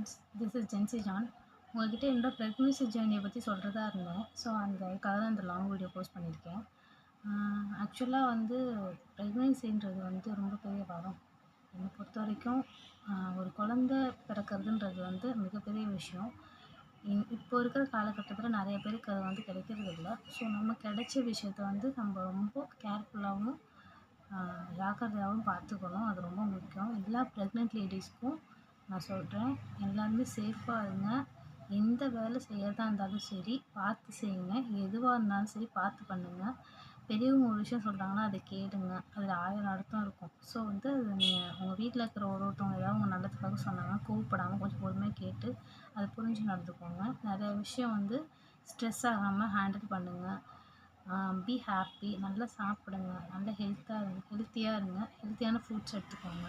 Friends, this is Jency John. உங்கள்கிட்ட என்னோட pregnancy ஜேர்னியை பற்றி சொல்கிறதா இருந்தேன். ஸோ அதுக்காக தான் இந்த லாங் வீடியோ போஸ்ட் பண்ணியிருக்கேன். ஆக்சுவலாக ப்ரெக்னென்சின்றது ரொம்ப பெரிய வரம். என்னை பொறுத்த வரைக்கும் ஒரு குழந்த பிறக்கிறதுன்றது மிகப்பெரிய விஷயம். இப்போ இருக்கிற காலகட்டத்தில் நிறைய பேருக்கு அது கிடைக்கிறது இல்லை. ஸோ நம்ம கிடைச்ச விஷயத்த நம்ம ரொம்ப கேர்ஃபுல்லாகவும் ஜாக்கிரதையாகவும் பார்த்துக்கணும். அது ரொம்ப முக்கியம். எல்லா ப்ரெக்னென்ட் லேடிஸ்க்கும் நான் சொல்கிறேன், எல்லாருமே சேஃபாக இருங்க. எந்த வேலை செய்யறதா இருந்தாலும் சரி பார்த்து செய்யுங்க. எதுவாக இருந்தாலும் சரி பார்த்து பண்ணுங்கள். பெரியவங்க ஒரு விஷயம் சொல்கிறாங்கன்னா அதை கேளுங்க. அதில் 1000 அர்த்தம் இருக்கும். ஸோ அது நீங்கள் உங்கள் வீட்டில் இருக்கிற ஒருத்தவங்க ஏதாவது உங்கள் நல்லதுக்காக சொன்னாங்கன்னா கோவப்படாமல் கொஞ்சம் பொறுமையாக கேட்டு அதை புரிஞ்சு நடந்துக்கோங்க. நிறைய விஷயம் ஸ்ட்ரெஸ் ஆகாமல் ஹேண்டில் பண்ணுங்கள். Be happy. நல்லா சாப்பிடுங்க. நல்லா ஹெல்த்தியாக இருங்க. ஹெல்த்தியான ஃப்ரூட்ஸ் எடுத்துக்கோங்க.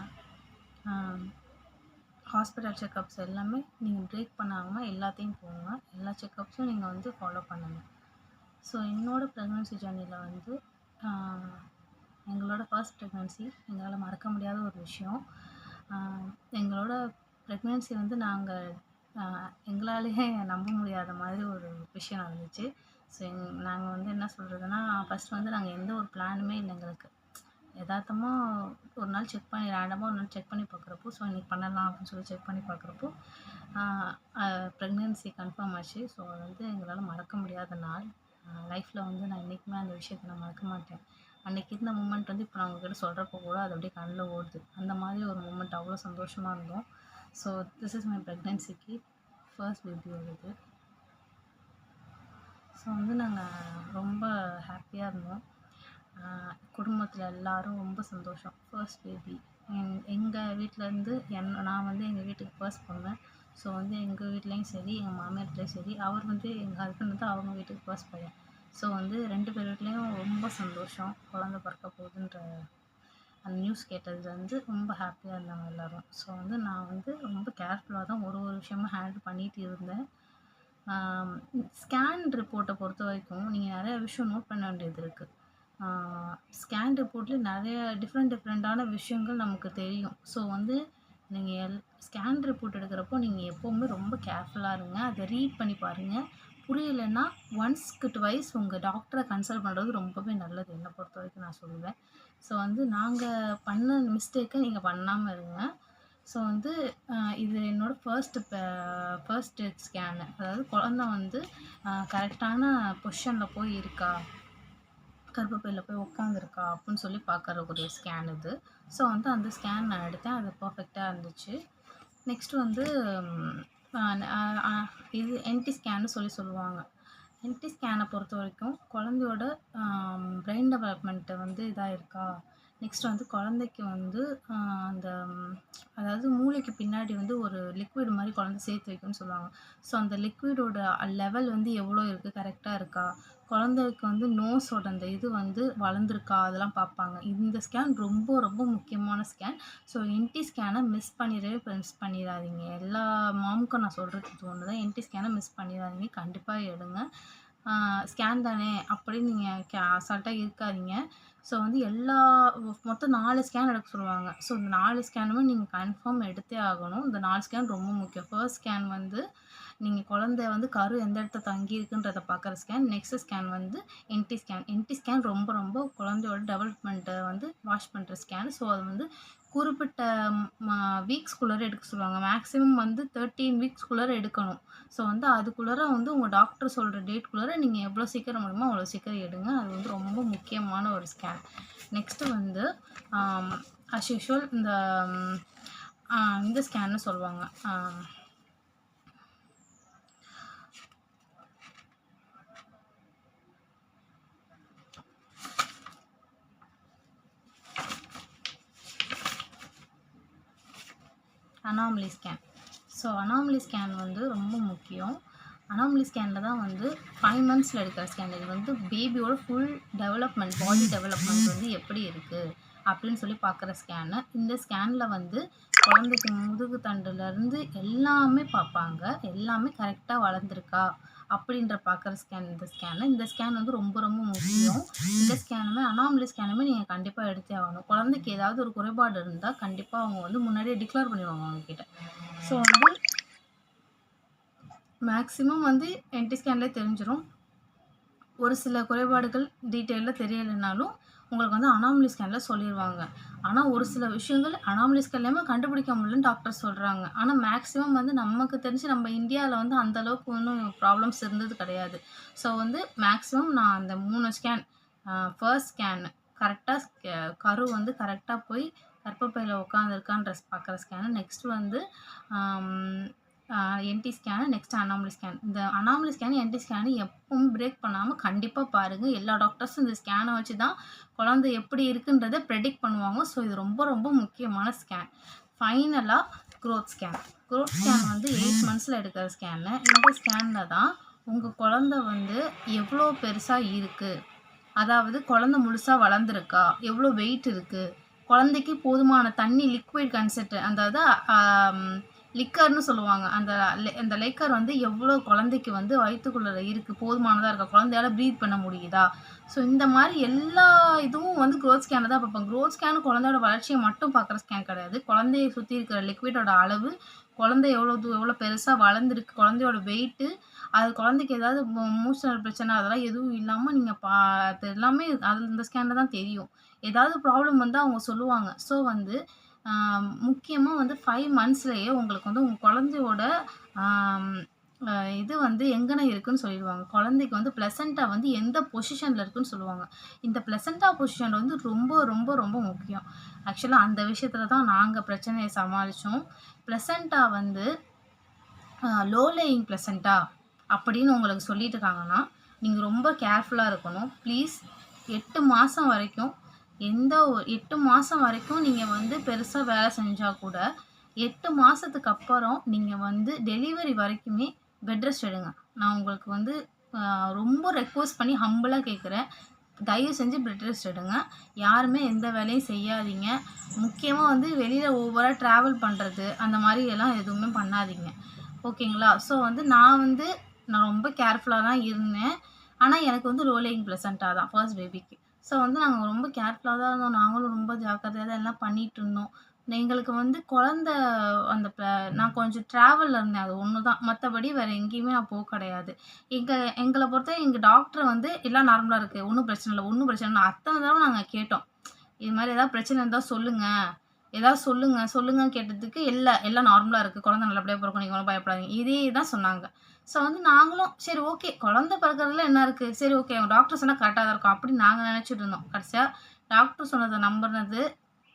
ஹாஸ்பிட்டல் செக்கப்ஸ் எல்லாமே நீங்கள் பிரேக் பண்ணாமல் எல்லாத்தையும் போங்க. எல்லா செக்கப்ஸும் நீங்கள் ஃபாலோ பண்ணுங்கள். ஸோ என்னோடய ப்ரெக்னன்சி ஜேர்னியில் எங்களோட ஃபர்ஸ்ட் ப்ரெக்னன்சி எங்களால் மறக்க முடியாத ஒரு விஷயம். எங்களோட ப்ரெக்னன்சி நாங்கள் எங்களாலேயே நம்ப முடியாத மாதிரி ஒரு விஷயம் நடந்துச்சு. ஸோ நாங்கள் என்ன சொல்கிறதுனா, ஃபஸ்ட் நாங்கள் எந்த ஒரு பிளானுமே இல்லை. எங்களுக்கு யதார்த்தமாக ஒரு நாள் ரேண்டமாக ஒரு நாள் செக் பண்ணி பார்க்குறப்போ, ஸோ இன்றைக்கி பண்ணலாம் அப்படின்னு சொல்லி செக் பண்ணி பார்க்குறப்போ ப்ரெக்னென்சி கன்ஃபார்ம் ஆச்சு. ஸோ அது எங்களால் மறக்க முடியாத நாள். லைஃப்பில் நான் என்றைக்குமே அந்த விஷயத்தை நான் மறக்க மாட்டேன். அன்றைக்கி இருந்த மூமெண்ட் இப்போ நான் உங்கள்கிட்ட சொல்கிறப்போ கூட அது அப்படியே கண்ணில் ஓடுது. அந்த மாதிரி ஒரு மூமெண்ட் அவ்வளோ சந்தோஷமாக இருந்தோம். ஸோ திஸ் இஸ் மை ப்ரெக்னென்சிக்கு ஃபர்ஸ்ட் பேபி வருது. ஸோ நாங்கள் ரொம்ப ஹாப்பியாக இருந்தோம். குடும்பத்தில் எல்லோரும் ரொம்ப சந்தோஷம். ஃபர்ஸ்ட் பேபி எங்கள் வீட்டிலேருந்து நான் எங்கள் வீட்டுக்கு ஃபர்ஸ்ட் பொண்ணு. ஸோ எங்கள் வீட்லேயும் சரி, எங்கள் மாமியார் வீட்லேயும் சரி, அவர் எங்கள் ஹஸ்பண்ட் அவங்க வீட்டுக்கு ஃபர்ஸ்ட் பையன். ஸோ 2 பேர் வீட்லேயும் ரொம்ப சந்தோஷம். குழந்த பிறக்க போகுதுன்ற அந்த நியூஸ் கேட்டது ரொம்ப ஹாப்பியாக இருந்தாங்க எல்லோரும். ஸோ நான் ரொம்ப கேர்ஃபுல்லாக தான் ஒரு விஷயமும் ஹேண்டில் பண்ணிகிட்டு இருந்தேன். ஸ்கேன் ரிப்போர்ட்டை பொறுத்த வரைக்கும் நீங்கள் நிறைய விஷயம் நோட் பண்ண வேண்டியது இருக்குது. ஸ்கேன் ரிப்போர்ட்டில் நிறைய டிஃப்ரெண்ட்டான விஷயங்கள் நமக்கு தெரியும். ஸோ நீங்கள் ஸ்கேன் ரிப்போர்ட் எடுக்கிறப்போ நீங்கள் எப்போவுமே ரொம்ப கேர்ஃபுல்லாக இருங்க. அதை ரீட் பண்ணி பாருங்கள். புரியலைன்னா ஒன்ஸ்க்கு ட்வைஸ் உங்கள் டாக்டரை கன்சல்ட் பண்ணுறது ரொம்பவே நல்லது. என்னை பொறுத்த வரைக்கும் நான் சொல்லுவேன். ஸோ நாங்கள் பண்ண மிஸ்டேக்கை நீங்கள் பண்ணாமல் இருங்க. ஸோ இது என்னோடய ஃபர்ஸ்ட் ஸ்கேனு. அதாவது குழந்த கரெக்டான பொசிஷனில் போய் இருக்கா, கர்ப்பப்பையில் போய் உட்காந்துருக்கா அப்படின்னு சொல்லி பார்க்குறக்கூடிய ஸ்கேன் இது. ஸோ அந்த ஸ்கேன் நான் எடுத்தேன். அது பர்ஃபெக்டாக இருந்துச்சு. நெக்ஸ்ட்டு இது என்டி ஸ்கேன்னு சொல்லுவாங்க. என்டி ஸ்கேனை பொறுத்த வரைக்கும் குழந்தையோட பிரெயின் டெவலப்மெண்ட்டு இதாக இருக்கா. நெக்ஸ்ட் குழந்தைக்கு அந்த அதாவது மூளைக்கு பின்னாடி ஒரு லிக்விட் மாதிரி குழந்தை சேர்த்து வைக்கும்னு சொல்லுவாங்க. ஸோ அந்த லிக்விடோட லெவல் எவ்வளோ இருக்குது, கரெக்டாக இருக்கா, குழந்தைக்கு நோஸோட அந்த இது வளர்ந்துருக்கா, அதெல்லாம் பார்ப்பாங்க. இந்த ஸ்கேன் ரொம்ப ரொம்ப முக்கியமான ஸ்கேன். ஸோ என்டி ஸ்கேனை மிஸ் பண்ணிடாதீங்க. எல்லா மாமுக்கும் நான் சொல்கிறது ஒன்று தான், என்டி ஸ்கேனை மிஸ் பண்ணிடாதீங்க. கண்டிப்பாக எடுங்க. ஸ்கேன் தானே அப்படின்னு நீங்கள் அசால்ட்டாக இருக்காதீங்க. ஸோ மொத்தம் 4 ஸ்கேன் எடுக்க சொல்லுவாங்க. ஸோ இந்த 4 ஸ்கேனுமே நீங்கள் கன்ஃபார்ம் எடுத்தே ஆகணும். இந்த 4 ஸ்கேன் ரொம்ப முக்கியம். ஃபர்ஸ்ட் ஸ்கேன் நீங்கள் குழந்தை கரு எந்த இடத்துல தங்கியிருக்குன்றதை பார்க்குற scan. Next scan NT scan. NT scan ரொம்ப ரொம்ப குழந்தையோட டெவலப்மெண்ட்டை வாட்ச் பண்ணுற ஸ்கேன். ஸோ அது குறிப்பிட்ட வீக்ஸ்குள்ளார எடுக்க சொல்லுவாங்க. மேக்ஸிமம் 13 வீக்ஸ்குள்ளார எடுக்கணும். ஸோ அதுக்குள்ளார உங்கள் டாக்டர் சொல்கிற டேட்குள்ளார நீங்கள் எவ்வளோ சீக்கிரம் முடியுமோ அவ்வளோ சீக்கிரம் எடுங்க. அது ரொம்ப முக்கியமான ஒரு ஸ்கேன். நெக்ஸ்ட்டு அஸ் யூஷுவல் இந்த ஸ்கேன்னு சொல்லுவாங்க. Anomaly scan. So anomaly scan ரொம்ப முக்கியம். அனாமலி ஸ்கேனில் தான் 5 மந்த்ஸில் எடுக்கிற ஸ்கேன். இது பேபியோட ஃபுல் டெவலப்மெண்ட், பாடி டெவலப்மெண்ட் எப்படி இருக்குது அப்படின்னு சொல்லி பார்க்குற ஸ்கேனு. இந்த ஸ்கேனில் குழந்தைக்கு முதுகு தண்டுலேருந்து எல்லாமே பார்ப்பாங்க. எல்லாமே கரெக்டாக வளர்ந்துருக்கா அப்படின்ற பார்க்குற ஸ்கேன் இந்த ஸ்கேன் ரொம்ப ரொம்ப முக்கியம். இந்த ஸ்கேனுமே அனாமலி ஸ்கேனுமே நீங்கள் கண்டிப்பாக எடுத்தே ஆகணும். குழந்தைக்கு ஏதாவது ஒரு குறைபாடு இருந்தால் கண்டிப்பாக அவங்க முன்னாடியே டிக்ளேர் பண்ணிடுவாங்க அவங்கக்கிட்ட. ஸோ மேக்ஸிமம் வந்து என்டி ஸ்கேன்லேயே தெரிஞ்சிடும். ஒரு சில குறைபாடுகள் டீட்டெயிலில் தெரியலைனாலும் உங்களுக்கு வந்து அனாமலி ஸ்கேனில் சொல்லிடுவாங்க. ஆனால் ஒரு சில விஷயங்கள் அனாமலி ஸ்கேன்லேயுமே கண்டுபிடிக்க முடியலன்னு டாக்டர் சொல்கிறாங்க. ஆனால் மேக்ஸிமம் வந்து நமக்கு தெரிஞ்சு நம்ம இந்தியாவில் வந்து அந்தளவுக்கு ஒன்றும் ப்ராப்ளம்ஸ் இருந்தது கிடையாது. ஸோ வந்து மேக்ஸிமம் நான் அந்த 3 ஸ்கேன், ஃபர்ஸ்ட் ஸ்கேன் கரெக்டாக கரு வந்து கரெக்டாக போய் கர்ப்பப்பையில் உட்காந்துருக்கான்னு பார்க்குற ஸ்கேனு, நெக்ஸ்ட் வந்து என்டி ஸ்கேனு, நெக்ஸ்ட் அனாமலி ஸ்கேன். இந்த அனாமலி ஸ்கேனு, என்டி ஸ்கேனு எப்பவும் பிரேக் பண்ணாமல் கண்டிப்பாக பாருங்கள். எல்லா டாக்டர்ஸும் இந்த ஸ்கேனை வச்சு தான் குழந்தை எப்படி இருக்குன்றதை ப்ரெடிக்ட் பண்ணுவாங்க. ஸோ இது ரொம்ப ரொம்ப முக்கியமான ஸ்கேன். ஃபைனலாக க்ரோத் ஸ்கேன். க்ரோத் ஸ்கேன் வந்து 8 மந்த்ஸில் எடுக்கிற ஸ்கேனு. இந்த ஸ்கேனில் தான் உங்கள் குழந்தை வந்து எவ்வளோ பெருசாக இருக்குது, அதாவது குழந்தை முழுசாக வளர்ந்துருக்கா, எவ்வளோ வெயிட் இருக்குது, குழந்தைக்கு போதுமான தண்ணி லிக்விட் கன்சென்ட், அதாவது லிக்கர்னு சொல்லுவாங்க, அந்த லிக்கர் வந்து எவ்வளோ குழந்தைக்கு வந்து வயிற்றுக்குள்ளே இருக்குது, போதுமானதாக இருக்கா, குழந்தையால ப்ரீத் பண்ண முடியுதா. ஸோ இந்த மாதிரி எல்லா இதுவும் வந்து க்ரோத் ஸ்கேனில் தான் பார்ப்பாங்க. க்ரோத் ஸ்கேனு குழந்தையோட வளர்ச்சியை மட்டும் பார்க்குற ஸ்கேன் கிடையாது. குழந்தையை சுற்றி இருக்கிற லிக்விடோட அளவு, குழந்தை எவ்வளோ பெருசாக வளர்ந்துருக்கு, குழந்தையோட வெயிட்டு, அது குழந்தைக்கு ஏதாவது மூச்சு பிரச்சனை அதெல்லாம் எதுவும் இல்லாமல் நீங்கள் அது எல்லாமே அது இந்த ஸ்கேனில் தான் தெரியும். ஏதாவது ப்ராப்ளம் வந்து அவங்க சொல்லுவாங்க. ஸோ வந்து முக்கியமாக வந்து 5 மந்த்ஸ்லேயே உங்களுக்கு வந்து உங்கள் குழந்தையோட இது வந்து எங்கன இருக்குன்னு சொல்லிடுவாங்க. குழந்தைக்கு வந்து பிளசண்டா வந்து எந்த பொசிஷனில் இருக்குன்னு சொல்லுவாங்க. இந்த பிளசண்டா பொசிஷன் வந்து ரொம்ப ரொம்ப ரொம்ப முக்கியம். ஆக்சுவலாக அந்த விஷயத்தில் தான் நாங்கள் பிரச்சனையை சமாளித்தோம். பிளசண்டா வந்து லோ லேயிங் பிளசண்டா அப்படின்னு உங்களுக்கு சொல்லிட்டு இருக்காங்கன்னா, நீங்கள் ரொம்ப கேர்ஃபுல்லாக இருக்கணும். ப்ளீஸ் 8 மாதம் வரைக்கும் 8 மாதம் வரைக்கும் நீங்கள் வந்து பெருசாக வேலை செஞ்சால் கூட 8 மாதத்துக்கு அப்புறம் நீங்கள் வந்து டெலிவரி வரைக்குமே பெட் ரெஸ்ட் எடுங்க. நான் உங்களுக்கு வந்து ரொம்ப ரெக்வஸ்ட் பண்ணி ஹம்பிளாக கேட்குறேன். தயவு செஞ்சு பெட் ரெஸ்ட் எடுங்க. யாருமே எந்த வேலையும் செய்யாதீங்க. முக்கியமாக வந்து வெளியில் ஓவராக ட்ராவல் பண்ணுறது அந்த மாதிரி எல்லாம் எதுவுமே பண்ணாதீங்க. ஓகேங்களா? ஸோ வந்து நான் ரொம்ப கேர்ஃபுல்லாக தான் இருந்தேன். ஆனால் எனக்கு வந்து லோ லேயிங் பிளசண்டா தான் ஃபர்ஸ்ட் பேபிக்கு. ஸோ வந்து நாங்கள் ரொம்ப கேர்ஃபுல்லாக தான் இருந்தோம். நாங்களும் ரொம்ப ஜாக்கிரதையாக தான் எல்லாம் பண்ணிகிட்ருந்தோம். எங்களுக்கு வந்து குழந்தை நான் கொஞ்சம் ட்ராவலில் இருந்தேன், அது ஒன்று தான். மற்றபடி வேறு எங்கேயுமே நான் கிடையாது. எங்களை பொறுத்த எங்கள் டாக்டர் வந்து எல்லாம் நார்மலாக இருக்குது, ஒன்றும் பிரச்சனை இல்லை, ஒன்றும் பிரச்சனை இல்லை. அத்தனை தடவை நாங்கள் கேட்டோம், இது மாதிரி ஏதாவது பிரச்சனை இருந்தால் சொல்லுங்கள், ஏதாவது சொல்லுங்கன்னு கேட்டதுக்கு எல்லாம் நார்மலாக இருக்குது, குழந்தை நல்லபடியாக பிறக்கும், நீங்கள் ஒன்றும் பயப்படாதீங்க, இதே தான் சொன்னாங்க. ஸோ வந்து நாங்களும் சரி ஓகே, குழந்தை பிறக்கிறதுல என்ன இருக்குது, சரி ஓகே அவங்க டாக்டர் சொன்னால் கரெக்டாக தான் இருக்கும் அப்படின்னு நாங்கள் நினச்சிட்டு இருந்தோம். கடைசியாக டாக்டர் சொன்னதை நம்புறது,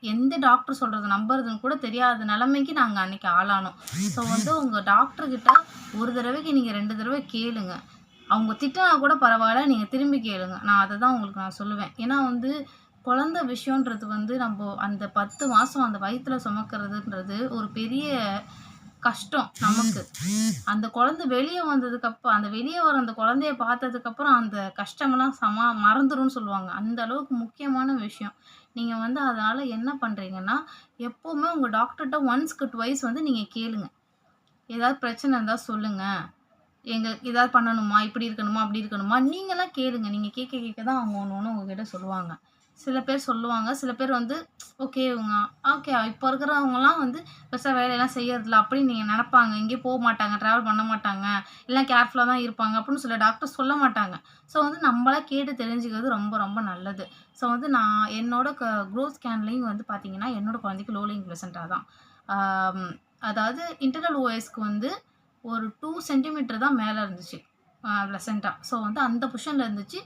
எந்த டாக்டர் சொல்கிறத நம்புறதுன்னு கூட தெரியாத நிலைமைக்கு நாங்கள் அன்றைக்கி ஆளானோம். ஸோ வந்து உங்கள் டாக்டர்கிட்ட ஒரு தடவைக்கு நீங்கள் 2 தடவை கேளுங்க. அவங்க திட்டினா கூட பரவாயில்ல, நீங்கள் திரும்பி கேளுங்க. நான் அதை தான் உங்களுக்கு நான் சொல்லுவேன். ஏன்னா வந்து குழந்தை விஷயன்றது வந்து நம்ம அந்த 10 மாதம் அந்த வயிற்றில் சுமக்கிறதுன்றது ஒரு பெரிய கஷ்டம் நமக்கு. அந்த குழந்தை வெளியே வந்ததுக்கப்புறம், அந்த வெளியே வர அந்த குழந்தைய பார்த்ததுக்கப்புறம் அந்த கஷ்டமெல்லாம் மறந்துரும்னு சொல்லுவாங்க. அந்த அளவுக்கு முக்கியமான விஷயம். நீங்கள் வந்து அதனால் என்ன பண்ணுறீங்கன்னா, எப்போவுமே உங்கள் டாக்டர்கிட்ட ஒன்ஸ்க்கு ட்வைஸ் வந்து நீங்கள் கேளுங்க. ஏதாவது பிரச்சனை இருந்தால் சொல்லுங்கள், எங்களுக்கு ஏதாவது பண்ணணுமா, இப்படி இருக்கணுமா, அப்படி இருக்கணுமா, நீங்களாம் கேளுங்க. நீங்கள் கேட்க தான் அவங்க ஒன்று உங்ககிட்ட சொல்லுவாங்க. சில பேர் சொல்லுவாங்க, சில பேர் வந்து ஓகே இப்போ இருக்கிறவங்கலாம் வந்து பெருசாக வேலையெல்லாம் செய்யறதில்ல அப்படின்னு நீங்கள் நினப்பாங்க. எங்கேயும் போக மாட்டாங்க, ட்ராவல் பண்ண மாட்டாங்க, எல்லாம் கேர்ஃபுல்லாக தான் இருப்பாங்க அப்படின்னு சில டாக்டர் சொல்ல மாட்டாங்க. ஸோ வந்து நம்மளா கேட்டு தெரிஞ்சுக்கிறது ரொம்ப ரொம்ப நல்லது. ஸோ வந்து நான் என்னோட க்ரோத் ஸ்கேன்லேயும் வந்து பார்த்தீங்கன்னா, என்னோட குழந்தைக்கு லோ லேயிங் பிளசண்டா தான். அதாவது இன்டர்னல் ஓஎஸ்க்கு வந்து ஒரு 2 சென்டிமீட்டர் தான் மேலே இருந்துச்சு பிளசண்டா. ஸோ வந்து அந்த பொசிஷனில் இருந்துச்சு.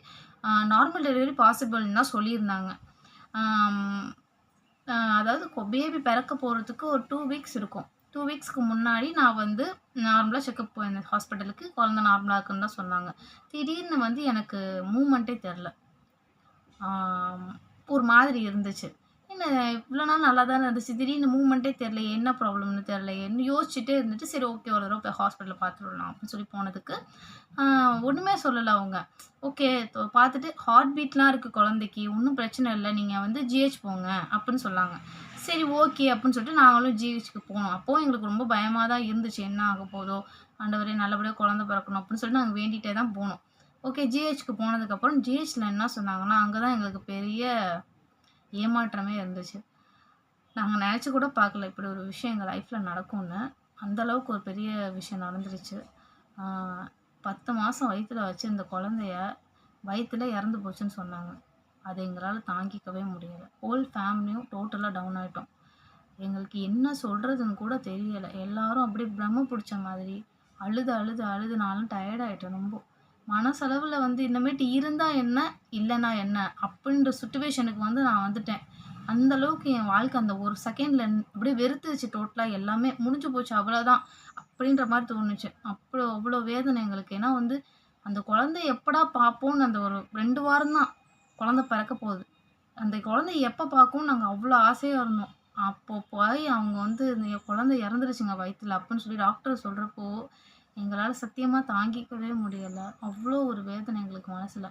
நார்மல் டெலிவரி பாசிபிள்னு தான் சொல்லியிருந்தாங்க. அதாவது பேபி பிறக்க போகிறதுக்கு ஒரு 2 வீக்ஸ் இருக்கும். 2 வீக்ஸ்க்கு முன்னாடி நான் வந்து நார்மலாக செக்கப் போயிருந்தேன் ஹாஸ்பிட்டலுக்கு. குழந்தை நார்மலாக இருக்குன்னு தான் சொன்னாங்க. திடீர்னு வந்து எனக்கு மூமெண்ட்டே தெரில. ஒரு மாதிரி இருந்துச்சு. என்ன இவ்வளோ நாள் நல்லா தானே இருந்துச்சு, திடீர்னு மூவ்மெண்ட்டே தெரிலையே, என்ன ப்ராப்ளம்னு தெரிலையேன்னு யோசிச்சுட்டே இருந்துட்டு, சரி ஓகே ஒரு தடவை போய் ஹாஸ்பிட்டலில் பார்த்துட்டு அப்படின்னு சொல்லி போனதுக்கு ஒன்றுமே சொல்லலை அவங்க. ஓகே பார்த்துட்டு ஹார்ட் பீட்லாம் இருக்குது குழந்தைக்கு, ஒன்றும் பிரச்சனை இல்லை, நீங்கள் வந்து ஜிஹெச் போங்க அப்படின்னு சொன்னாங்க. சரி ஓகே அப்படின்னு சொல்லிட்டு நாங்களும் ஜிஹெச்சுக்கு போனோம். அப்போது எங்களுக்கு ரொம்ப பயமாக தான் இருந்துச்சு, என்ன ஆக போதோ, ஆண்டவரே நல்லபடியாக குழந்தை பிறக்கணும் அப்படின்னு சொல்லிட்டு நாங்கள் வேண்டிகிட்டே தான் போனோம். ஓகே ஜிஹெச்சுக்கு போனதுக்கப்புறம் ஜிஹெச்சில் என்ன சொன்னாங்கன்னா, அங்கே தான் எங்களுக்கு பெரிய ஏமாற்றமே இருந்துச்சு. நாங்கள் நினச்சி கூட பார்க்கல இப்படி ஒரு விஷயம் எங்கள் லைஃப்பில் நடக்கும்னு. அந்தளவுக்கு ஒரு பெரிய விஷயம் நடந்துருச்சு. ஆ 10 மாசம் வயித்துல வச்சிருந்த குழந்தைய வயித்துல இறந்து போச்சுன்னு சொன்னாங்க. அத எங்களால தாங்கிக்கவே முடியல. ஹோல் ஃபேமிலியும் டோட்டலா டவுன் ஆயிட்டோம். எங்களுக்கு என்ன சொல்றதுன்னு கூட தெரியல. எல்லாரும் அப்படியே பிரம புடிச்ச மாதிரி அழுது, அழுது, அழுது நான்லாம் டயர்ட் ஆயிட்டேன் ரொம்ப. மனசளவுல வந்து இனிமேட்டு இருந்தா என்ன? இல்லன்னா என்ன? அப்படின்ற சிச்சுவேஷனுக்கு வந்து நான் வந்துட்டேன். அந்த அளவுக்கு என் வாழ்க்கை அந்த ஒரு செகண்ட்ல அப்படியே வெறுத்துருச்சு டோட்டலா எல்லாமே. முடிஞ்சு போச்சு அவ்வளோதான். அப்படின்ற மாரி தோணுச்சு. அவ்வளோ வேதனை எங்களுக்கு. ஏன்னா வந்து அந்த குழந்தைய எப்படா பார்ப்போம்னு அந்த ஒரு 2 வாரம் தான் குழந்தை பிறக்க போகுது. அந்த குழந்தைய எப்ப பார்க்கும்னு நாங்க அவ்ளோ ஆசையா இருந்தோம். அப்போ போய் அவங்க வந்து "என் குழந்தை இறந்துருச்சுங்க வயித்துல" அப்படின்னு சொல்லி டாக்டர் சொல்றப்போ, எங்களால சத்தியமா தாங்கிக்கவே முடியல. அவ்ளோ ஒரு வேதனை எங்களுக்கு மனசுல.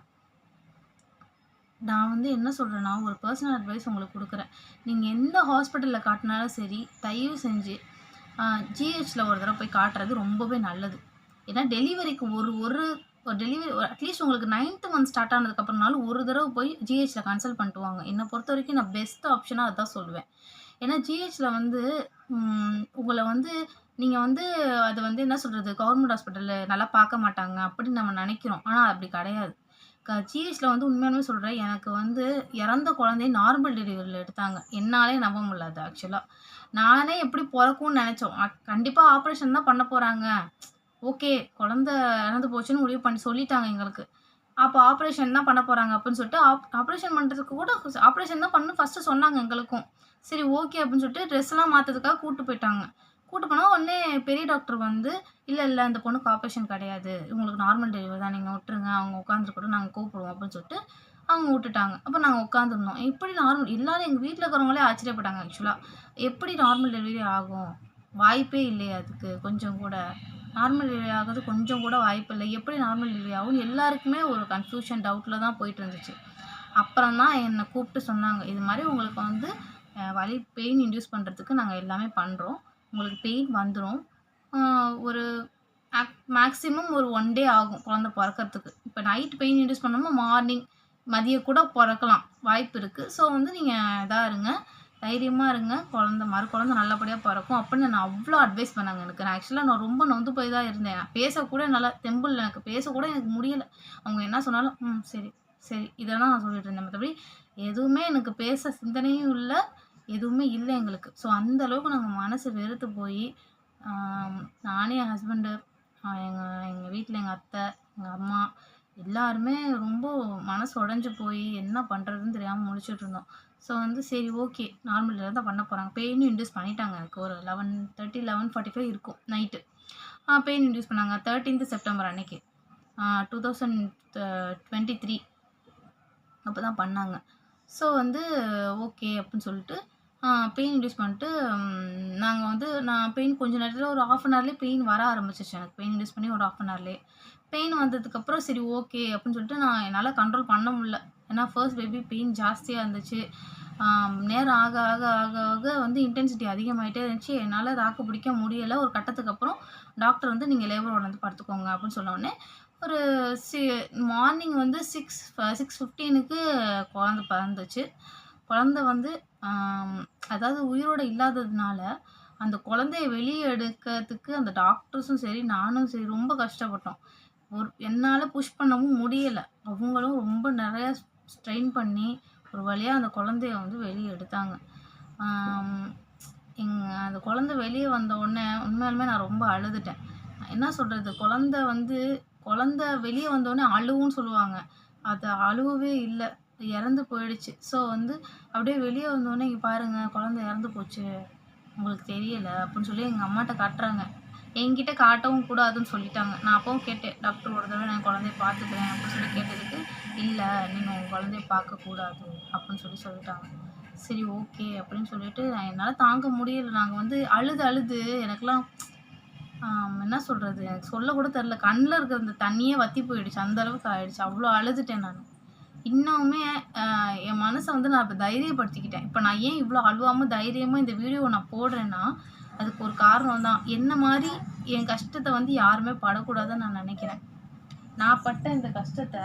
நான் வந்து என்ன சொல்றேன்னா, ஒரு பெர்சனல் அட்வைஸ் உங்களுக்கு குடுக்குறேன். நீங்க எந்த ஹாஸ்பிட்டல்ல காட்டினாலும் சரி, தயவு செஞ்சு ஜிஹெச்ல ஒரு தடவ போய் காட்டுறது ரொம்பவே நல்லது. ஏன்னா டெலிவரிக்கு ஒரு ஒரு ஒரு டெலிவரி அட்லீஸ்ட் உங்களுக்கு 9த் மந்த் ஸ்டார்ட் ஆனதுக்கு அப்புறம்னாலும் ஒரு தடவ போய் ஜிஹெச்ல கன்சல்ட் பண்ணிட்டு வாங்க. என்ன பொறுத்தவரைக்கும் நான் பெஸ்ட் ஆப்ஷனா அதான் சொல்லுவேன். ஏன்னா ஜிஹெச்ல வந்து உங்கள வந்து நீங்க வந்து அது வந்து என்ன சொல்றது, கவர்மெண்ட் ஹாஸ்பிட்டல்ல நல்லா பார்க்க மாட்டாங்க அப்படின்னு நம்ம நெனைக்கிறோம். ஆனா அப்படி கிடையாது. ஜிஹெச்ல வந்து உண்மையாலுமே சொல்றேன். எனக்கு வந்து இறந்த குழந்தைய நார்மல் டெலிவரில எடுத்தாங்க. என்னாலயே நம்ப முடியல அது ஆக்சுவலா. நானே எப்படி பொறக்கும்னு நெனச்சோம். கண்டிப்பா ஆப்ரேஷன் தான் பண்ண போறாங்க. ஓகே. குழந்தை இறந்து போச்சுன்னு முடிவு பண்ணி சொல்லிட்டாங்க எங்களுக்கு. அப்ப ஆப்ரேஷன் தான் பண்ண போறாங்க அப்படின்னு சொல்லிட்டு, ஆப்ரேஷன் பண்றதுக்கு கூட ஆப்ரேஷன் தான் பண்ணணும்னு ஃபர்ஸ்ட்டு சொன்னாங்க எங்களுக்கும். சரி ஓகே அப்படின்னு சொல்லிட்டு ட்ரெஸ்லாம் மாத்துறதுக்காக கூட்டு போயிட்டாங்க. கூட்டு போனா உடனே பெரிய டாக்டர் வந்து, "இல்ல, இல்ல இந்த பொண்ணுக்கு ஆப்ரேஷன் கிடையாது. உங்களுக்கு நார்மல் டெலிவரி தான். நீங்க விட்டுருங்க. அவங்க உட்காந்துருக்கட்டும். நாங்க கூப்பிடுவோம்" அப்படின்னு சொல்லிட்டு அவங்க விட்டுட்டாங்க. அப்ப நாங்க உட்காந்துருந்தோம். எப்படி நார்மல் எல்லாரும் எங்க வீட்ல இருக்கிறவங்களே ஆச்சரியப்பட்டாங்க ஆக்சுவலா. எப்படி நார்மல் டெலிவரி ஆகும்? வாய்ப்பே இல்லையே அதுக்கு கொஞ்சம் கூட. நார்மல் டெலிவரி ஆகுறது கொஞ்சம் கூட வாய்ப்பில்ல. எப்படி நார்மல் டெலிவரி ஆகும்னு எல்லாருக்குமே ஒரு கன்ஃப்யூஷன், டவுட்ல தான் போயிட்டு இருந்துச்சு. அப்புறம் தான் என்ன கூப்பிட்டு சொன்னாங்க. இது மாரி உங்களுக்கு வந்து வலி பெயின் இன்டியூஸ் பண்றதுக்கு நாங்க எல்லாமே பண்றோம். உங்களுக்கு பெயின் வந்துரும். அ ஒரு மேக்ஸிமம் ஒரு 1 டே ஆகும் குழந்தை பொறக்கறதுக்கு. இப்ப நைட் பெயின் இன்டியூஸ் பண்ணோம்னா மார்னிங், மதியம் கூட பொறக்கலாம். வாய்ப்பு இருக்கு. ஸோ வந்து நீங்க இதா இருங்க. தைரியமா இருங்க. மறு குழந்தை நல்லபடியா பொறக்கும் அப்படின்னு நான் அவ்ளோ அட்வைஸ் பண்ணாங்க எனக்கு. நான் ரொம்ப நொந்து போய் தான் இருந்தேன். பேசக்கூட என்னால தெம்பு இல்ல. எனக்கு பேசக்கூட எனக்கு முடியல. அவங்க என்ன சொன்னாலும், ம் சரி, சரி இத தான் நான் சொல்லிட்டு இருந்தேன். மத்தபடி எதுவுமே எனக்கு பேச சிந்தனையும் இல்ல. எதுவுமே இல்ல எங்களுக்கு. ஸோ அந்த அளவுக்கு நாங்க மனசு வெறுத்து போயி, ஆ நானே என் ஹஸ்பண்டு, எங்க எங்க வீட்ல எங்க அத்தை, எங்க அம்மா எல்லாருமே ரொம்ப மனசு உடைஞ்சு போயி என்ன பண்றதுன்னு தெரியாம முழிச்சுட்டு இருந்தோம். ஸோ வந்து சரி ஓகே. நார்மல் டெலிவரி தான் பண்ண போறாங்க. பெயினும் இன்டியூஸ் பண்ணிட்டாங்க எனக்கு. ஒரு 11:30, 11:45 இருக்கும் நைட்டு. பெயின் இன்டியூஸ் பண்ணாங்க. 13த் செப்டம்பர் அன்னைக்கு. 2023 அப்பதான் பண்ணாங்க. ஸோ வந்து ஓகே அப்படின்னு சொல்லிட்டு, பெயின் இன்டியூஸ் பண்ணிட்டு நாங்க வந்து நான் பெயின் கொஞ்ச நேரத்தில ஒரு 1/2 அன் ஹவர்லயே பெயின் வர ஆரம்பிச்சுருச்சு எனக்கு. பெயின் இன்டியூஸ் பண்ணி ஒரு 1/2 அன் ஹவர்லயே. பெயின் வந்ததுக்கப்புறம் சரி ஓகே அப்படின்னு சொல்லிட்டு என்னால கண்ட்ரோல் பண்ண முடியல. ஏன்னா ஃபர்ஸ்ட் பேபி பெயின் ஜாஸ்தியா இருந்துச்சு. நேரம் ஆக ஆக ஆக ஆக வந்து இன்டென்சிட்டி அதிகமாயிட்டே இருந்துச்சு. என்னால தாக்கு பிடிக்க முடியல. ஒரு கட்டத்துக்கு அப்புறம் டாக்டர் வந்து நீங்க லேபர் வார்ட்ல வந்து படுத்துக்கோங்க அப்படின்னு சொன்ன உடனே, ஒரு சி மார்னிங் வந்து 6:15க்கு குழந்தை பிறந்துச்சு. குழந்தை வந்து அதாவது உயிரோட இல்லாததுனால, அந்த குழந்தைய வெளிய எடுக்கறதுக்கு அந்த டாக்டர்ஸும் சரி, நானும் சரி ரொம்ப கஷ்டப்பட்டோம். என்னால புஷ் பண்ணவும் முடியல. அவங்களும் ரொம்ப நெறைய ஸ்ட்ரெயின் பண்ணி, ஒரு வழியா அந்த குழந்தைய வந்து வெளிய எடுத்தாங்க. ஆம் அந்த குழந்தை வெளிய வந்த உடனே உண்மையாலுமே நான் ரொம்ப அழுதுட்டேன். என்ன சொல்றது? குழந்தை வெளிய வந்தோனே அழுவும்ன்னு சொல்லுவாங்க. அது அழுவவே இல்ல. இறந்து போயிடுச்சு. ஸோ வந்து அப்படியே வெளிய வந்தோனே, "இங்க பாருங்க குழந்தை இறந்து போச்சு. உங்களுக்கு தெரியல" அப்படின்னு சொல்லி எங்க அம்மாட்ட காட்டுறாங்க. என்கிட்ட காட்டவும் கூடாதுன்னு சொல்லிட்டாங்க. நான் அப்பவும் கேட்டேன், "டாக்டர் ஒரு தடவ நான் குழந்தைய பார்த்துக்கிறேன்" அப்படின்னு சொல்லி கேட்டதுக்கு, "இல்ல நீங்க உங்க குழந்தைய பார்க்கக்கூடாது" அப்படின்னு சொல்லிட்டாங்க. சரி ஓகே அப்படின்னு சொல்லிட்டு என்னால தாங்க முடியல. நாங்க வந்து அழுது அழுது எனக்கெல்லாம் என்ன சொல்றது? எனக்கு சொல்ல கூட தெரியல. கண்ல இருக்கிற அந்த தண்ணியே வத்தி போயிடுச்சு. அந்த அளவுக்கு ஆயிடுச்சு. அவ்ளோ அழுதுட்டேன் நானு. இன்னமுமே அ என் மனச வந்து நான் இப்ப தைரியப்படுத்திக்கிட்டேன். இப்ப நான் ஏன் இவ்ளோ அழுவாம தைரியமா இந்த வீடியோவ நான் போடுறேன்னா, அதுக்கு ஒரு காரணம் தான். என்ன மாரி என் கஷ்டத்த வந்து யாருமே படக்கூடாதுன்னு நான் நெனைக்கிறேன். நான் பட்ட இந்த கஷ்டத்த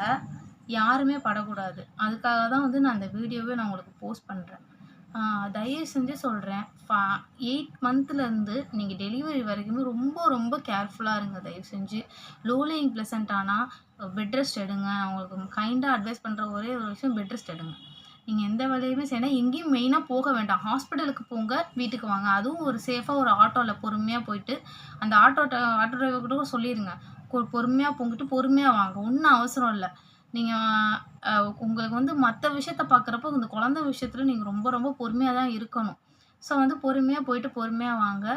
யாருமே படக்கூடாது. அதுக்காக தான் வந்து நான் இந்த வீடியோவே நான் உங்களுக்கு போஸ்ட் பண்றேன். தயவு செஞ்சு சொல்றேன். 8 மந்த்லேருந்து நீங்க டெலிவரி வரைக்குமே ரொம்ப, ரொம்ப கேர்ஃபுல்லா இருங்க தயவு செஞ்சு. லோ லேயிங் பிளசன்ட் ஆனா பெட் ரெஸ்ட் எடுங்க. நான் உங்களுக்கு கைண்டா அட்வைஸ் பண்ற ஒரே ஒரு விஷயம் பெட் ரெஸ்ட் எடுங்க. நீங்க எந்த வேலையுமே செய்யணும். எங்கேயும் மெயினா போக வேண்டாம். ஹாஸ்பிட்டலுக்கு போங்க, வீட்டுக்கு வாங்க. அதுவும் ஒரு சேஃபா ஒரு ஆட்டோல பொறுமையா போயிட்டு, அந்த ஆட்டோ டிரைவர் கூட சொல்லிருங்க. பொறுமையா போங்கிட்டு பொறுமையா வாங்க. ஒண்ணும் அவசரம் இல்ல. நீங்க அ உங்களுக்கு வந்து மத்த விஷயத்த பார்க்குறப்போ, இந்த குழந்தை விஷயத்துல நீங்க ரொம்ப, ரொம்ப பொறுமையா தான் இருக்கணும். ஸோ வந்து பொறுமையா போயிட்டு பொறுமையா வாங்க.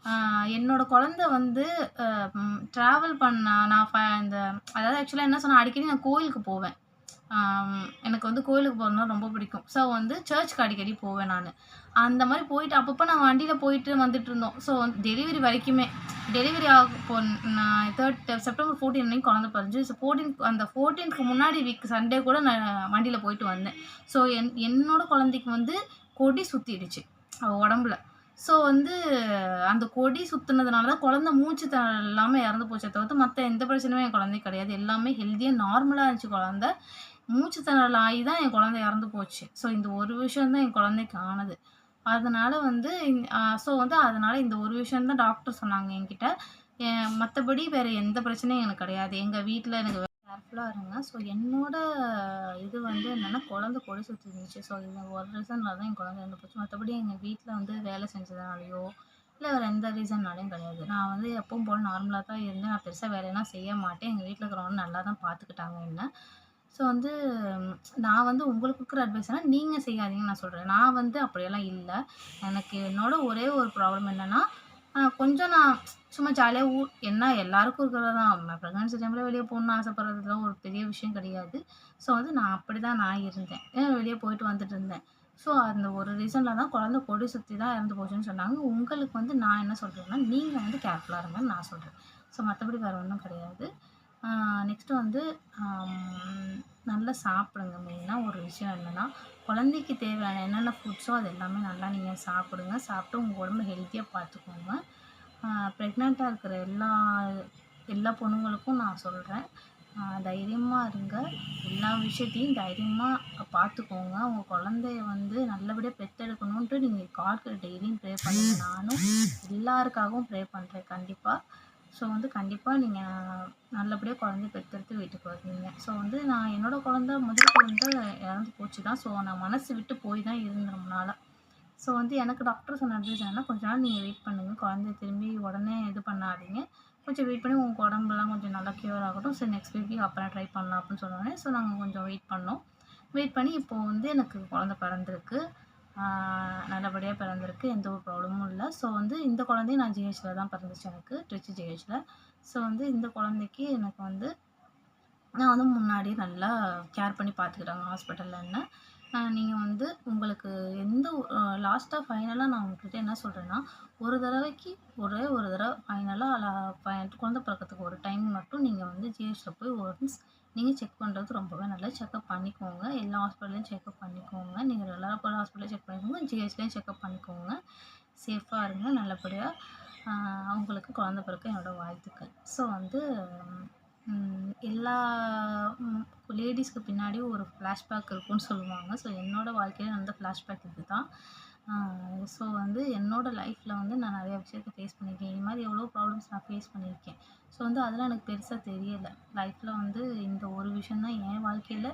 அ என்னோட குழந்தை வந்து ட்ராவல் பண்ணா நான் இந்த அதாவது ஆக்சுவலா என்ன சொன்னா, அடிக்கடி நான் கோயிலுக்கு போவேன். எனக்கு வந்து கோயிலுக்கு போறதுனா ரொம்ப பிடிக்கும். ஸோ வந்து சர்ச்சுக்கு அடிக்கடி போவேன் நானு. அந்த மாரி போயிட்டு அப்பப்ப நாங்க வண்டியில போயிட்டு வந்துட்டுருந்தோம். ஸோ வந்து டெலிவரி வரைக்குமே. டெலிவரி நான் 3 செப்டம்பர் 14 அன்னைக்கு குழந்தை பிறந்துச்சு. ஸோ 14 அந்த 14க்கு முன்னாடி வீக் சண்டே கூட நான் வண்டியில போயிட்டு வந்தேன். ஸோ என்னோட குழந்தைக்கு வந்து கொடி சுத்திடுச்சு அவ உடம்புல. ஸோ வந்து அந்த கொடி சுத்துனதுனால தான் குழந்தை மூச்சு திணறல் இல்லாம இறந்து போச்சே தவிர்த்து, மத்த எந்த பிரச்சனையுமே என் குழந்தைக்கு கிடையாது. எல்லாமே ஹெல்தியா நார்மலா இருந்துச்சு குழந்தை. மூச்சு திணறல் ஆயி தான் என் குழந்தை இறந்து போச்சு. ஸோ இந்த ஒரு விஷயம் தான் என் குழந்தைக்கு ஆனது. அதனால வந்து ஸோ வந்து அதனால இந்த ஒரு விஷயம் தான் டாக்டர் சொன்னாங்க என்கிட்ட. மத்தபடி வேற எந்த பிரச்சனையும் எனக்கு கிடையாது. எங்க வீட்ல எனக்கு கேர்ஃபுல்லா இருங்க. ஸோ என்னோட இது வந்து என்னன்னா, குழந்தை கொடி சுத்தி இருந்துச்சு. ஸோ இது ஒரு ரீசன்னால தான் என் குழந்தை இறந்து போச்சு. மத்தபடி எங்க வீட்ல வந்து வேலை செஞ்சதுனாலயோ, இல்ல வேற எந்த ரீசன்னாலயும் கிடையாது. நான் வந்து எப்பவும் போல நார்மலா தான் இருந்தேன். நான் பெருசா வேலையெல்லாம் செய்ய மாட்டேன். எங்க வீட்ல இருக்கிறவங்க நல்லா தான் பார்த்துக்கிட்டாங்க என்ன. ஸோ வந்து நான் வந்து உங்களுக்கு குடுக்குற அட்வைஸ்னா, நீங்க செய்யாதீங்கன்னு நான் சொல்றேன். நான் வந்து அப்படியெல்லாம் இல்ல. எனக்கு என்னோட ஒரே ஒரு ப்ராப்ளம் என்னன்னா, கொஞ்சம் நான் சும்மா ஜாலியா என்ன எல்லாருக்கும் இருக்கிறது தான். பிரெக்னன்சி டைம்ல வெளிய போகணும்னு ஆசைப்படுறதுலாம் ஒரு பெரிய விஷயம் கிடையாது. ஸோ வந்து நான் அப்படிதான் நான் இருந்தேன். வெளிய போயிட்டு வந்துட்டு இருந்தேன். ஸோ அந்த ஒரு ரீசன்ல தான் குழந்தை கொடி சுத்தி தான் இறந்து போச்சுன்னு சொன்னாங்க. உங்களுக்கு வந்து நான் என்ன சொல்றேன்னா, நீங்க வந்து கேர்ஃபுல்லா இருங்கன்னு நான் சொல்றேன். ஸோ மத்தபடி வேற ஒண்ணும் கிடையாது. நெக்ஸ்ட்டு வந்து நல்லா சாப்பிடுங்க. மெயினா ஒரு விஷயம் என்னன்னா, குழந்தைக்கு தேவையான என்னென்ன ஃபுட்ஸோ அது எல்லாமே நல்லா நீங்க சாப்பிடுங்க. சாப்பிட்டு உங்க உடம்ப ஹெல்த்தியா பார்த்துக்கோங்க. ப்ரெக்னென்ட்டா இருக்கிற எல்லா எல்லா பொண்ணுங்களுக்கும் நான் சொல்றேன். தைரியமா இருங்க. எல்லா விஷயத்தையும் தைரியமா பார்த்துக்கோங்க. உங்க குழந்தைய வந்து நல்லபடியா பெத்தெடுக்கணுன்ட்டு நீங்க காட்ல டெய்லியும் ப்ரே பண்ணுங்க. நானும் எல்லாருக்காகவும் ப்ரே பண்றேன் கண்டிப்பா. ஸோ வந்து கண்டிப்பா நீங்க நல்லபடியா குழந்தைய பெத்தெடுத்து வீட்டுக்கு வருவீங்க. ஸோ வந்து நான் என்னோட முதல் குழந்தை இறந்து போச்சு தான். ஸோ நான் மனசு விட்டு போய் தான் இருந்தேன் ரொம்ப நாளா. ஸோ வந்து எனக்கு டாக்டர் சொன்ன அட்வைஸ் என்னன்னா, கொஞ்ச நாள் நீங்க வெயிட் பண்ணுங்க. குழந்தைய திரும்பி உடனே இது பண்ணாதீங்க. கொஞ்சம் வெயிட் பண்ணி உங்க உடம்புலாம் கொஞ்சம் நல்லா கியூர் ஆகட்டும். சரி நெக்ஸ்ட் பேபி அப்புறம் ட்ரை பண்ணலாம் அப்படின்னு சொன்னோனே, ஸோ நாங்க கொஞ்சம் வெயிட் பண்ணோம். வெயிட் பண்ணி இப்போ வந்து எனக்கு குழந்தை பிறந்திருக்கு. நல்லபடியா பிறந்திருக்கு. எந்த ஒரு ப்ராப்ளமும் இல்ல. ஸோ வந்து இந்த குழந்தையும் நான் ஜிஹெச்ல தான் பிறந்துச்சு எனக்கு. திருச்சி ஜிஹெச்ல. ஸோ வந்து இந்த குழந்தைக்கு எனக்கு வந்து நான் வந்து முன்னாடியே நல்லா கேர் பண்ணி பார்த்துக்கிட்டாங்க ஹாஸ்பிட்டல்ல என்ன. நீங்க வந்து உங்களுக்கு எந்த லாஸ்ட்டா ஃபைனலா நான் உங்ககிட்ட என்ன சொல்றேன்னா, ஒரு தடவைக்கு ஒரே ஒரு தடவ ஃபைனலா குழந்தை பிறக்கறதுக்கு ஒரு டைம் மட்டும் நீங்க வந்து ஜிஹெச்ல போய் ஒன்ஸ் நீங்க செக் பண்றது ரொம்பவே நல்லது. செக்கப் பண்ணிக்கோங்க. எல்லா ஹாஸ்பிட்டல்லயும் செக்கப் பண்ணிக்கோங்க. நீங்க ரெகுலரா போற ஹாஸ்பிட்டல்ல செக் பண்ணிக்கோங்க. ஜிஹெச்லயும் செக்கப் பண்ணிக்கோங்க. சேஃபா இருங்க. நல்லபடியா அவங்களுக்கு குழந்தை பிறக்க என்னோட வாழ்த்துக்கள். ஸோ வந்து எல்லா லேடீஸ்க்கு பின்னாடியும் ஒரு ஃப்ளாஷ்பேக் இருக்கும்னு சொல்லுவாங்க. ஸோ என்னோட வாழ்க்கையில நடந்த ஃப்ளாஷ்பேக் இதுதான். ஸோ வந்து என்னோட லைஃப்ல வந்து நான் நிறைய விஷயத்த ஃபேஸ் பண்ணியிருக்கேன். இது மாதிரி எவ்வளோ ப்ராப்ளம்ஸ் நான் ஃபேஸ் பண்ணியிருக்கேன். ஸோ வந்து அதெல்லாம் எனக்கு பெருசா தெரியல. லைஃப்ல வந்து இந்த ஒரு விஷயம் தான் என் வாழ்க்கையில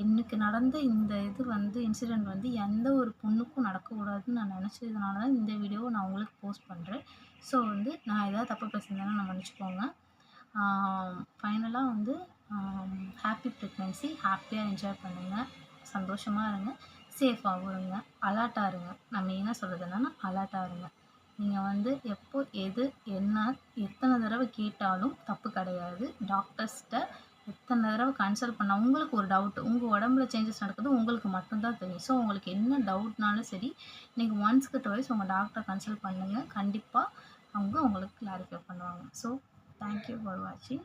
எனக்கு நடந்த இந்த இது வந்து இன்சிடென்ட் வந்து எந்த ஒரு பொண்ணுக்கும் நடக்கக்கூடாதுன்னு நான் நினச்சதுனால தான் இந்த வீடியோவை நான் உங்களுக்கு போஸ்ட் பண்ணுறேன். ஸோ வந்து நான் ஏதாவது தப்பு பேசுனேன்னா நான் மன்னிச்சுக்கோங்க. ஃபைனலா வந்து ஹாப்பி ப்ரெக்னன்சி. ஹாப்பியா என்ஜாய் பண்ணுங்க. சந்தோஷமா இருங்க. சேஃபாவும் இருங்க. அலர்ட்டா இருங்க. நான் மெயினா சொல்றது என்னன்னா, அலர்ட்டா இருங்க. நீங்க வந்து எப்போ எது என்ன எத்தனை தடவை கேட்டாலும் தப்பு கிடையாது. டாக்டர்ஸ்ட்ட எத்தனை தடவை கன்சல்ட் பண்ணா உங்களுக்கு ஒரு டவுட் உங்க உடம்புல சேஞ்சஸ் நடக்குது உங்களுக்கு மட்டும் தான் தெரியும். ஸோ உங்களுக்கு என்ன டவுட்னாலும் சரி, நீங்க ஒன்ஸ்க்கு ட்வைஸ் உங்க டாக்டர கன்சல்ட் பண்ணுங்க. கண்டிப்பா அவங்க உங்களுக்கு கிளாரிஃபை பண்ணுவாங்க. ஸோ தேங்க் யூ ஃபார் வாட்சிங்.